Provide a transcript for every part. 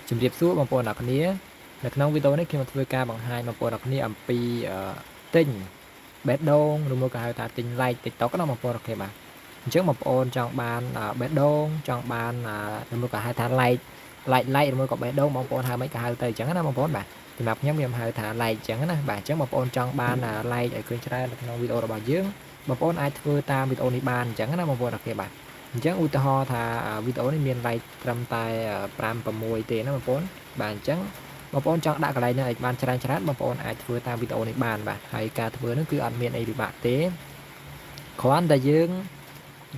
ជំរាបសួរបងប្អូនអ្នកគ្នានៅក្នុងវីដេអូនេះខ្ញុំធ្វើការបង្ហាញបងប្អូនអ្នកគ្នាអំពីទិញបេះដូងឬមួយក៏ហៅថាទិញ like TikTok ណាបងប្អូនអូខេបាទអញ្ចឹងបងប្អូនចង់បានបេះដូងចង់បានឬមួយក៏ហៅថា like ឬមួយក៏បេះដូងបងប្អូនហៅមិនក៏ហៅទៅអញ្ចឹងណាបងប្អូនបាទសម្រាប់ខ្ញុំហៅថា like អញ្ចឹងណាបាទអញ្ចឹងបងប្អូនចង់បាន like ឲ្យឃើញច្រើននៅក្នុងវីដេអូរបស់យើងបងប្អូនអាចធ្វើតាមវីដេអូនេះបានអញ្ចឹងណាបងប្អូនអូខេបាទអញ្ចឹងឧទាហរណ៍ថាវីដេអូនេះមាន like ត្រឹមតែ5 6ទេណាបងប្អូនបាទអញ្ចឹងបងប្អូនចង់ដាក់កន្លែងនេះឲ្យបានច្រើនបងប្អូនអាចធ្វើតាមវីដេអូនេះបានបាទហើយការធ្វើនោះគឺអត់មានអីពិបាកទេគ្រាន់តែយើង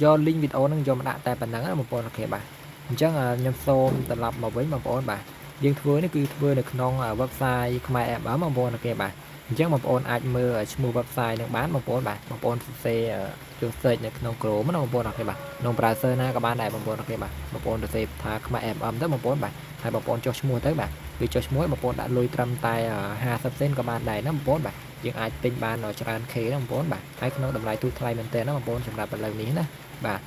យក link វីដេអូហ្នឹងយកមកដាក់តែប៉ុណ្ណឹងណាបងប្អូនអូខេបាទអញ្ចឹងខ្ញុំសូមត្រឡប់មកវិញបងប្អូនបាទយើងធ្វើនេះគឺធ្វើនៅក្នុង website ខ្មែរ app បងប្អូនអូខេបាទអញ្ចឹងបងប្អូនអាចមើលឈ្មោះ website នឹងបានបងប្អូនបាទបងប្អូនសរសេរចូល search នៅក្នុង Chrome ណាបងប្អូនអូខេបាទក្នុង browser ណាក៏បានដែរបងប្អូនអូខេបាទបងប្អូនសរសេរថាខ្មែរ FM ទៅបងប្អូនបាទហើយបងប្អូនចុះឈ្មោះទៅបាទវាចុះឈ្មោះបងប្អូនដាក់លុយត្រឹមតែ50 សេនក៏បានដែរណាបងប្អូនបាទយើងអាចទិញបានច្រើន K ណាបងប្អូនបាទហើយក្នុងតម្លៃទូថ្លៃមែនទែនណាបងប្អូនសម្រាប់ឥឡូវនេះណាបាទ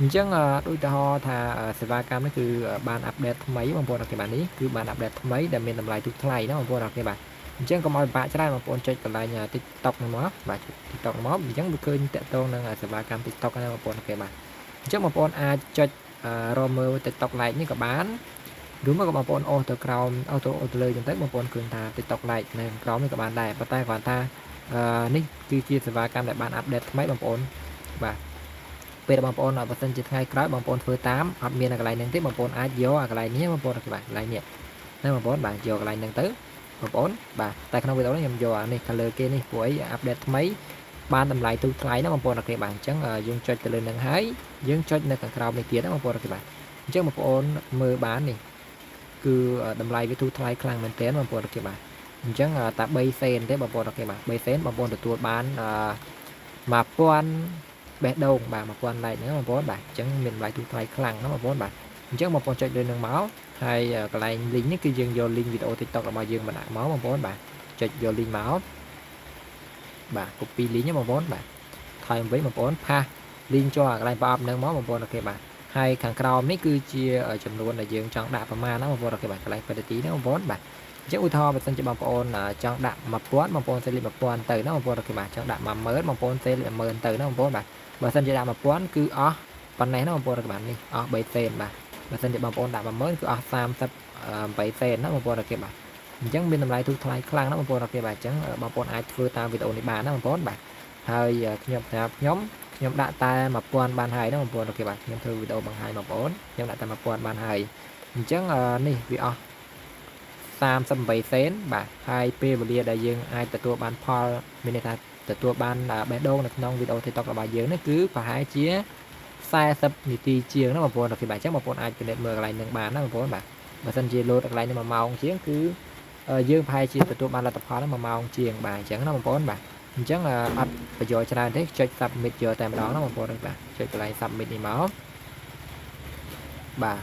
អញ្ចឹងដូចទៅហៅថាសេវាកម្មនេះគឺបានអាប់ដេតថ្មីបងប្អូនអូខេបាទនេះគឺបានអាប់ដេតថ្មីដែលមានតម្លៃទូថ្លៃណាបងប្អូនអូខេបាទអញ្ចឹងកុំឲ្យពិបាកច្រើនបងប្អូនចុចកន្លែង TikTok ហ្នឹងមកបាទ TikTok មកអញ្ចឹងវាឃើញតាក់ទងនឹងសេវាកម្ម TikTok ណាបងប្អូនអូខេបាទអញ្ចឹងបងប្អូនអាចចុចរកមើល TikTok Lite នេះក៏បានឬមកក៏បងប្អូនអូសទៅក្រោមអូទៅលើអញ្ចឹងទៅបងប្អូនឃើញថា TikTok Lite នៅក្រោមនេះក៏បានដែរប៉ុន្តែគ្រាន់ថានេះគឺជាសេវាកម្មដែលបានអាប់ដេតថ្មីបងប្អូនបាទពេលបងប្អូនបើសិនជាថ្ងៃក្រោយបងប្អូនធ្វើតាមអត់មានកន្លែងហ្នឹងទេបងប្អូនអាចយកកន្លែងនេះបងប្អូនបាទកន្លែងនេះណាបងប្អូនបាទយកកន្លែងហ្នឹងទៅបងប្អូនបាទតែក្នុងវីដេអូនេះខ្ញុំយកអានេះ color គេនេះព្រោះអីអាប់ដេតថ្មីបានតម្លៃទូថ្លៃណាបងប្អូនអូខេបាទអញ្ចឹងយើងចុចទៅលើនឹងហើយយើងចុចនៅខាងក្រោមនេះទៀតណាបងប្អូនអូខេបាទអញ្ចឹងបងប្អូនមើលបាននេះគឺតម្លៃវាទូថ្លៃខ្លាំងមែនទែនបងប្អូនអូខេបាទអញ្ចឹងតែ3 សេនទេបងប្អូនអូខេបាទ3 សេនបងប្អូនទទួលបាន1000 បេះដូងបាទ1000 like ហ្នឹងបងប្អូនបាទអញ្ចឹងមានតម្លៃទូថ្លៃខ្លាំងណាបងប្អូនបាទអញ្ចឹងបងប្អូនចុចលើនឹងមកហើយកន្លែង link នេះគឺយើងយក link វីដេអូ TikTok របស់យើងមកដាក់មកបងប្អូនបាទចុចយក link មកបាទ copy link បងប្អូនបាទថយវិញបងប្អូនផាស link ចូលកន្លែងប្រអប់នឹងមកបងប្អូនអូខេបាទហើយខាងក្រោមនេះគឺជាចំនួនដែលយើងចង់ដាក់ប្រមាណណាបងប្អូនអូខេបាទកន្លែង5នាទីណាបងប្អូនបាទអញ្ចឹងឧទាហរណ៍បើសិនជាបងប្អូនចង់ដាក់1000បងប្អូនសេលេខ1000ទៅណាបងប្អូនអូខេបាទចង់ដាក់10000បងប្អូនសេលេខ10000ទៅណាបងប្អូនបាទបើសិនជាដាក់1000គឺអស់ប៉ុណ្ណេះណាបងប្អូនអូខេបាទនេះអស់3សេនបាទបើសិនជាបងប្អូនដាក់10000គឺអស់38សេនណាបងប្អូនអូខេបាទអញ្ចឹងមានតម្លៃទូថ្លៃខ្លាំងណាបងប្អូនអូខេបាទអញ្ចឹងបងប្អូនអាចធ្វើតាមវីដេអូនេះបានណាបងប្អូនបាទហើយខ្ញុំដាក់តែ1000បានហើយណាបងប្អូនអូខេបាទខ្ញុំធ្វើវីដេអូបង្ហាញបងប្អូនខ្ញុំដាក់តែ1000បានហើយអញ្ចឹងនេះវាអស់38សេនបាទហើយពេលវេលាដែលយើងអាចទទួលបានផលមានន័យថាទទួលបានបេះដូងនៅក្នុងវីដេអូ TikTok របស់យើងនេះគឺប្រហែលជា40 នាទីជាងណាបងប្អូនអូខេបាទអញ្ចឹងបងប្អូនអាចពិនិត្យមើលកន្លែងនឹងបានណាបងប្អូនបាទបើសិនជាលោតកន្លែងនេះ1ម៉ោងជាងគឺយើងប្រហែលជាទទួលបានលទ្ធផល1ម៉ោងជាងបាទអញ្ចឹងណាបងប្អូនបាទអញ្ចឹងអត់ប្រយោជន៍ច្រើនទេចុច submit យកតែម្ដងណាបងប្អូនបាទចុចកន្លែង submit នេះមកបាទ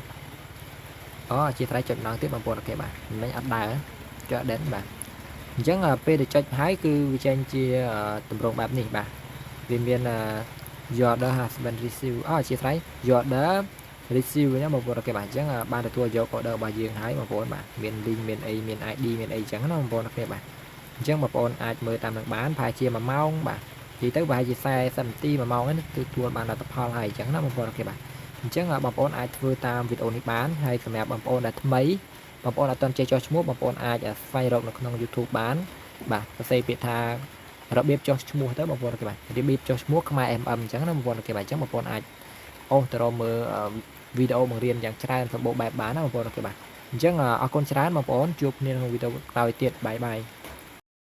ជាត្រៃចុចម្ដងទៀតបងប្អូនអូខេបាទមិនអត់ដើរចុចដេនបាទអញ្ចឹងពេលទៅចុចហើយគឺវាចេញជាតម្រងបែបនេះបាទវាមានyour order has been received ជាត្រៃ your order receive ណាបងប្អូនអូខេបាទអញ្ចឹងបានទទួលយក order របស់យើងហើយបងប្អូនបាទមាន link មានអីមាន ID មានអីអញ្ចឹងណាបងប្អូនអូខេបាទអញ្ចឹងបងប្អូនអាចមើលតាមនឹងបានប្រហែលជា1ម៉ោងបាទនិយាយទៅប្រហែលជា40 នាទី1ម៉ោងហ្នឹងទទួលបានលទ្ធផលហើយអញ្ចឹងណាបងប្អូនអូខេបាទអញ្ចឹងបងប្អូនអាចធ្វើតាមវីដេអូនេះបានហើយសម្រាប់បងប្អូនដែលថ្មីបងប្អូនអត់ទាន់ចេះចុះឈ្មោះបងប្អូនអាចស្វែងរកនៅក្នុង YouTube បានបាទសរសេរពាក្យថារបៀបចុះឈ្មោះទៅបងប្អូនអូខេបាទរបៀបចុះឈ្មោះខ្មែរ MM អញ្ចឹងណាបងប្អូនអូខេបាទអញ្ចឹងបងប្អូនអាចអូសទៅរកមើលវីដេអូបង្រៀនយ៉ាងច្រើនសម្បូរបែបបានណាបងប្អូនអូខេបាទអញ្ចឹងអរគុណច្រើនបងប្អូនជួបគ្នាក្នុងវីដេអូក្រោយទៀតបាយបាយ